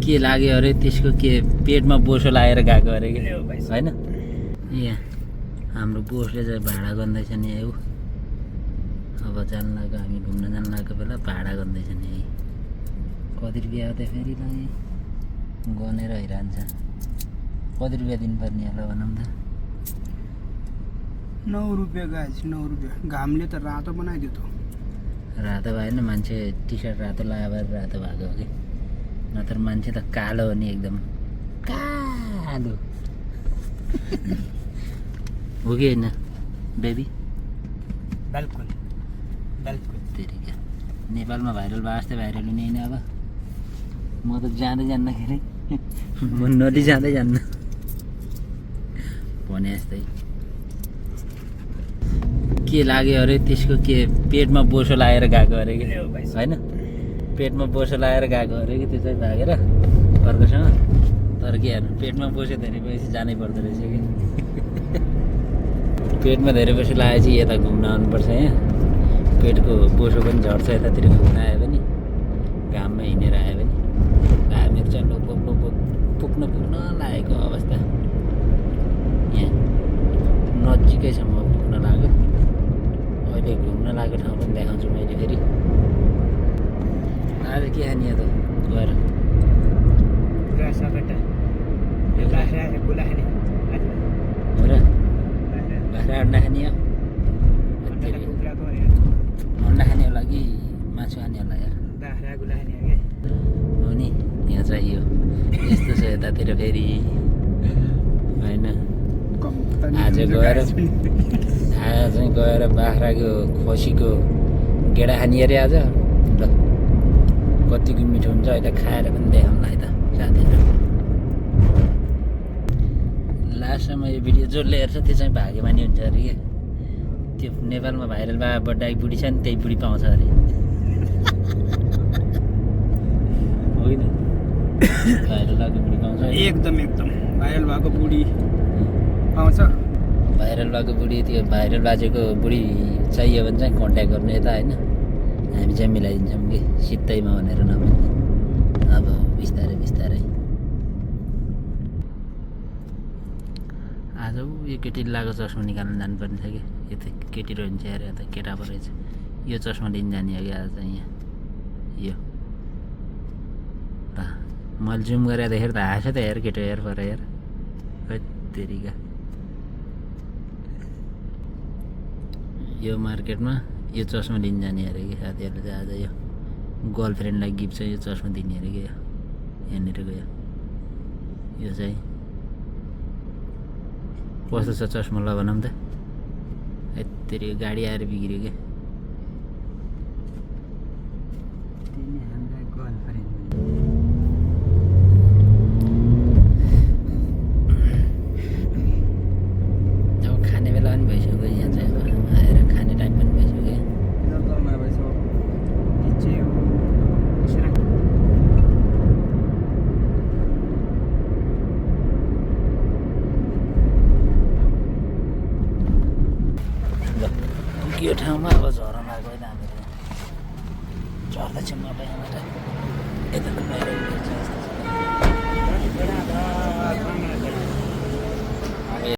के लाग्यो अरे त्यसको के पेटमा बोसो लागेर गएको अरे कि होइन यहाँ हाम्रो बोसले चाहिँ भाडा गर्दैछ नि है अब जान लाग्यो हामी घुम्न जान लागेको बेला भाडा गर्दैछ नि है कति रुपियाँ हो त फेरि गनेर हैरान्छ कति रुपियाँ दिनुपर्ने होला भनौँ त 9 रुपियाँ गाइस 9 रुपियाँ घामले त रातो बनाइदियो त रातो भएन मान्छे टी सर्ट रातो लगाएर रातो भएको हो कि नत्र मान्छे त कालो हो नि एकदम कालो हो कि होइन बेबी बिल्कुल बिल्कुल तेरि क्या नेपालमा भाइरल भए जस्तै भाइरल हुने होइन अब म त जाँदै जान्दाखेरि म नदी जाँदै जान्न भने जस्तै के लाग्यो अरे त्यसको के पेटमा बोसो लागेर गएको अरे कि होइन पेटमा बोसो लागेर गएको अरे कि त्यो चाहिँ भागेर अर्कोसँग तर के हेर्नु पेटमा बोसो धेरै पैसा जानै पर्दो रहेछ कि पेटमा धेरै पैसा लागेपछि यता घुम्न आउनुपर्छ यहाँ पेटको बोसो पनि झर्छ यतातिर घुम्न आयो भने घाममा हिँडेर आयो भने मेरो चाहिँ पुग्न लागेको अवस्था यहाँ नजिकैसम्म पुग्न लाग्यो अहिले घुम्न लागेको ठाउँ पनि देखाउँछु मैले फेरि आज के खाने त गएर हो र बाख्रा अन्डा खाने हो अन्डा खाने होला कि मासु खाने होला यार हो नि यहाँ चाहियो यस्तो छ यतातिर फेरि होइन आज चाहिँ गएर बाख्राको खसीको गेडा खाने अरे आज ल कतिको मिठो हुन्छ अहिले खाएर पनि देखाउँला है त साथीहरू लास्टमा यो भिडियो जसले हेर्छ त्यो चाहिँ भाग्यमानी हुन्छ अरे क्या त्यो नेपालमा भाइरल भए बड्डाकी बुढी छ नि त्यही बुढी पाउँछ अरे होइन भाइरल भएको बुढी पाउँछ एकदम भाइरल भएको बुढी पाउँछ भाइरल भएको बुढी त्यो भाइरल बाजेको बुढी चाहियो भने चाहिँ कन्ट्याक्ट गर्नु यता होइन हामी चाहिँ मिलाइदिन्छौँ कि सित्तैमा भनेर नभने अब बिस्तारै आज यो केटी लगाएको चस्मा निकाल्न जानुपर्ने छ कि यो त केटी रहन्छ अरे यता केटा पो रहेछ यो चस्मा लिन जाने हो कि आज चाहिँ यहाँ यो ल मैले जुम गरेर देखेर त हाँस्यो त हेर केटो हेर पर हेर तेरिका यो मार्केटमा यो चस्मा लिन जाने अरे कि साथीहरूले चाहिँ आज यो गर्लफ्रेन्डलाई गिफ्ट चाहिँ यो चस्मा दिने अरे कि यहाँनिर गयो यो चाहिँ कस्तो छ चस्मा ल भनौँ त यत्तिरी गाडी आएर बिग्रियो क्या अब खाने बेला पनि भइसक्यो यहाँ चाहिँ आएर खाने टाइम पनि भइसक्यो यो ठाउँमा अब झरना गएर हामीले झर्दैछौँ अब यहाँबाट यता बाहिर